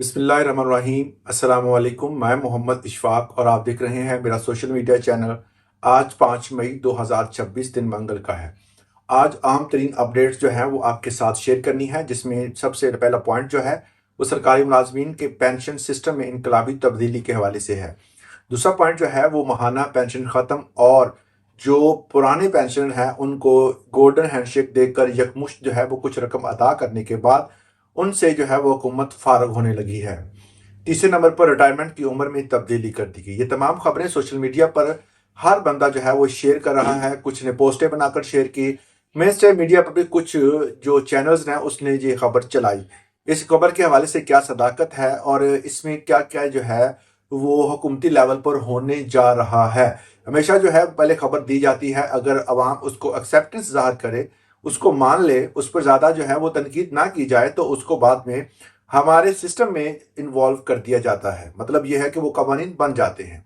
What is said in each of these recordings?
بسم اللہ الرحمن الرحیم۔ السلام علیکم، میں محمد اشفاق اور آپ دیکھ رہے ہیں میرا سوشل میڈیا چینل۔ آج 5 مئی 2026 دن منگل کا ہے۔ آج اہم ترین اپڈیٹس جو ہیں وہ آپ کے ساتھ شیئر کرنی ہے، جس میں سب سے پہلا پوائنٹ جو ہے وہ سرکاری ملازمین کے پینشن سسٹم میں انقلابی تبدیلی کے حوالے سے ہے۔ دوسرا پوائنٹ جو ہے وہ ماہانہ پینشن ختم اور جو پرانے پینشن ہیں ان کو گولڈن ہینڈ شیک دے کر یکمشت جو ہے وہ کچھ رقم ادا کرنے کے بعد ان سے جو ہے وہ حکومت فارغ ہونے لگی ہے۔ تیسرے نمبر پر ریٹائرمنٹ کی عمر میں تبدیلی کر دی گئی۔ یہ تمام خبریں سوشل میڈیا پر ہر بندہ جو ہے وہ شیئر کر رہا ہے، کچھ نے پوسٹیں بنا کر شیئر کی، مین اسٹریم میڈیا پر بھی کچھ جو چینلز ہیں اس نے یہ خبر چلائی۔ اس خبر کے حوالے سے کیا صداقت ہے اور اس میں کیا کیا جو ہے وہ حکومتی لیول پر ہونے جا رہا ہے۔ ہمیشہ جو ہے پہلے خبر دی جاتی ہے، اگر عوام اس کو ایکسیپٹنس ظاہر کرے، اس کو مان لے، اس پر زیادہ جو ہے وہ تنقید نہ کی جائے تو اس کو بعد میں ہمارے سسٹم میں انوالو کر دیا جاتا ہے۔ مطلب یہ ہے کہ وہ قوانین بن جاتے ہیں۔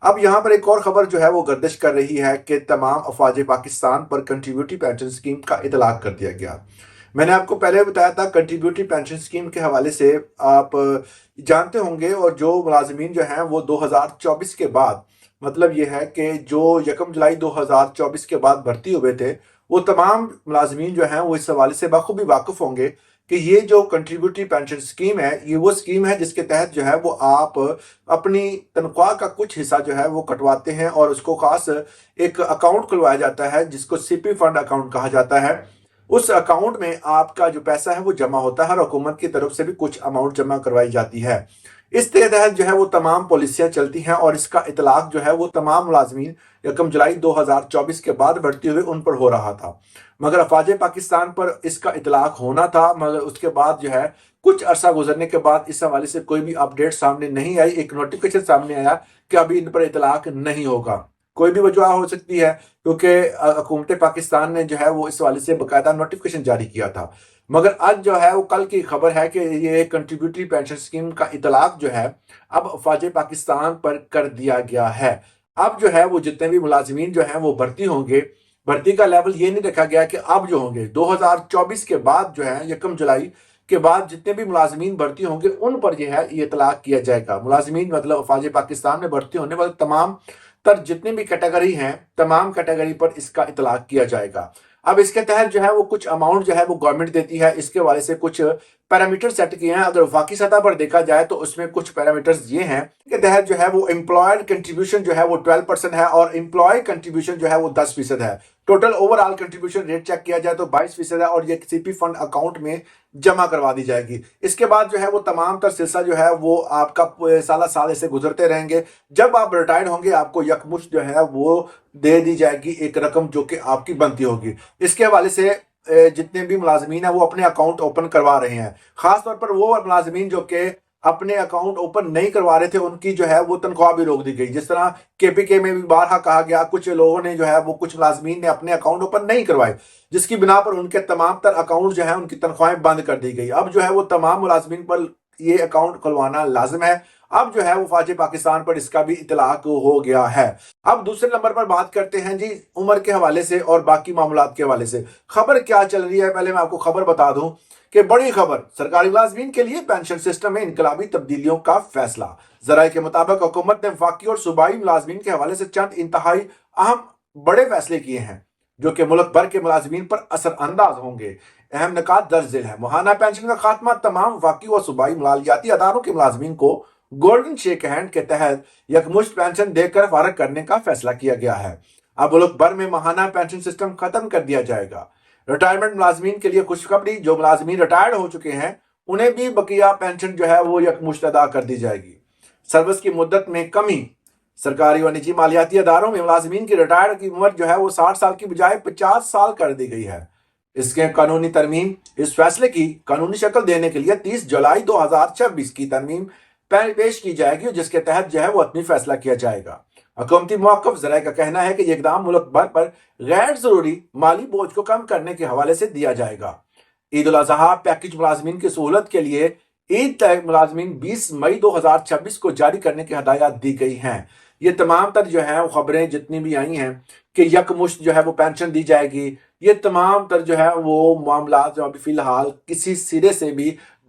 اب یہاں پر ایک اور خبر جو ہے وہ گردش کر رہی ہے کہ تمام افواج پاکستان پر کنٹریبیوٹری پینشن اسکیم کا اطلاق کر دیا گیا۔ میں نے آپ کو پہلے بتایا تھا کنٹریبیوٹری پینشن اسکیم کے حوالے سے آپ جانتے ہوں گے، اور جو ملازمین جو ہیں وہ 2024 کے بعد، مطلب یہ ہے کہ جو 1 جولائی 2024 کے بعد بھرتی ہوئے تھے، وہ تمام ملازمین جو ہیں وہ اس حوالے سے بخوبی واقف ہوں گے کہ یہ جو کنٹریبیوٹری پینشن اسکیم ہے، یہ وہ اسکیم ہے جس کے تحت جو ہے وہ آپ اپنی تنخواہ کا کچھ حصہ جو ہے وہ کٹواتے ہیں اور اس کو خاص ایک اکاؤنٹ کھلوایا جاتا ہے جس کو سی پی فنڈ اکاؤنٹ کہا جاتا ہے۔ اس اکاؤنٹ میں آپ کا جو پیسہ ہے وہ جمع ہوتا ہے اور حکومت کی طرف سے بھی کچھ اماؤنٹ جمع کروائی جاتی ہے۔ اس کے تحت جو ہے وہ تمام پالیسیاں چلتی ہیں اور اس کا اطلاق جو ہے وہ تمام ملازمین 1 جولائی 2024 کے بعد بڑھتے ہوئے ان پر ہو رہا تھا، مگر افواج پاکستان پر اس کا اطلاق ہونا تھا، مگر اس کے بعد جو ہے کچھ عرصہ گزرنے کے بعد اس حوالے سے کوئی بھی اپڈیٹ سامنے نہیں آئی۔ ایک نوٹیفیکیشن سامنے آیا کہ ابھی ان پر اطلاق نہیں ہوگا۔ کوئی بھی وجہ ہو سکتی ہے، کیونکہ حکومت پاکستان نے جو ہے وہ اس حوالے سے باقاعدہ نوٹیفیکیشن جاری کیا تھا، مگر آج جو ہے وہ کل کی خبر ہے کہ یہ کنٹریبیوٹری پینشن اسکیم کا اطلاق جو ہے اب افواج پاکستان پر کر دیا گیا ہے۔ اب جو ہے وہ جتنے بھی ملازمین جو ہیں وہ بھرتی ہوں گے، بھرتی کا لیول یہ نہیں رکھا گیا کہ اب جو ہوں گے 2024 کے بعد جو ہے 1 جولائی کے بعد جتنے بھی ملازمین بھرتی ہوں گے ان پر یہ ہے یہ اطلاق کیا جائے گا۔ ملازمین مطلب افواج پاکستان میں بھرتی ہونے والے تمام تر جتنے بھی کیٹیگری ہیں، تمام کیٹیگری پر اس کا اطلاق کیا جائے گا۔ اب اس کے تحت جو ہے وہ کچھ اماؤنٹ جو ہے وہ گورنمنٹ دیتی ہے، اس کے حوالے سے کچھ پیرامیٹر سیٹ کیے ہیں۔ اگر وفاقی سطح پر دیکھا جائے تو اس میں کچھ پیرامیٹرز یہ ہیں کے تحت جو ہے وہ امپلائڈ کنٹریبیوشن جو ہے وہ 12% ہے اور امپلائی کنٹریبیوشن جو ہے وہ 10% ہے۔ Total over all contribution rate check کیا جائے تو 22% ہے اور یہ سی پی فنڈ اکاؤنٹ میں جمع کروا دی جائے گی۔ اس کے بعد جو ہے وہ تمام تر سلسلہ جو ہے وہ آپ کا سالہ سال ایسے گزرتے رہیں گے۔ جب آپ ریٹائرڈ ہوں گے آپ کو یکمشت جو ہے وہ دے دی جائے گی ایک رقم جو کہ آپ کی بنتی ہوگی۔ اس کے حوالے سے جتنے بھی ملازمین ہیں وہ اپنے اکاؤنٹ اوپن کروا رہے ہیں، خاص طور پر وہ ملازمین جو کہ اپنے اکاؤنٹ اوپن نہیں کروا رہے تھے ان کی جو ہے وہ تنخواہ بھی روک دی گئی۔ جس طرح کے پی کے میں بھی بارہا کہا گیا، کچھ لوگوں نے جو ہے وہ کچھ ملازمین نے اپنے اکاؤنٹ اوپن نہیں کروائے، جس کی بنا پر ان کے تمام تر اکاؤنٹ جو ہے ان کی تنخواہیں بند کر دی گئی۔ اب جو ہے وہ تمام ملازمین پر یہ اکاؤنٹ کھلوانا لازم ہے۔ اب جو ہے وہ فوج پاکستان پر اس کا بھی اطلاق ہو گیا ہے۔ اب دوسرے نمبر پر بات کرتے ہیں جی عمر کے حوالے سے اور باقی معاملات کے حوالے سے خبر کیا چل رہی ہے۔ پہلے میں آپ کو خبر بتا دوں کہ بڑی خبر، سرکاری ملازمین کے لیے پینشن سسٹم میں انقلابی تبدیلیوں کا فیصلہ۔ ذرائع کے مطابق حکومت نے وفاقی اور صوبائی ملازمین کے حوالے سے چند انتہائی اہم بڑے فیصلے کیے ہیں جو کہ ملک بھر کے ملازمین پر اثر انداز ہوں گے۔ اہم نکات درج ذیل ہیں۔ ماہانہ پینشن کا خاتمہ، تمام وفاقی اور صوبائی مالیاتی اداروں کے ملازمین کو گولڈن شیک ہینڈ کے تحت یکمشت پینشن دے کر فارغ کرنے کا فیصلہ کیا گیا ہے۔ اب ملک بھر میں ماہانہ پینشن سسٹم ختم کر دیا جائے گا۔ ریٹائرمنٹ ملازمین کے لیے خوشخبری، جو ملازمین ریٹائرڈ ہو چکے ہیں انہیں بھی بقیہ پینشن جو ہے وہ یکمشت ادا کر دی جائے گی۔ سروس کی مدت میں کمی، سرکاری و نجی مالیاتی اداروں میں ملازمین کی ریٹائرڈ کی عمر جو ہے وہ 60 سال کی بجائے 50 سال کر دی گئی ہے۔ اس کے قانونی ترمیم، اس فیصلے کی قانونی شکل دینے کے لیے 30 جولائی 2026 کی ترمیم پیش کی جائے گی، جس کے تحت جو ہے وہ حتمی فیصلہ کیا جائے گا۔ حکومتی موقف، ذرائع کا کہنا ہے کہ یہ اقدام ملک بھر پر غیر ضروری مالی بوجھ کو کم کرنے کے حوالے سے دیا جائے گا۔ عید الاضحیٰ پیکج ملازمین کی سہولت کے لیے عید تک ملازمین 20 مئی 2026 کو جاری کرنے کی ہدایات دی گئی ہیں۔ یہ تمام تر جو ہیں وہ خبریں جتنی بھی آئی ہیں کہ یکمشت جو ہے وہ پینشن دی جائے گی، یہ تمام تر جو ہے وہ معاملات جو ابھی فی الحال کسی سرے سے بھی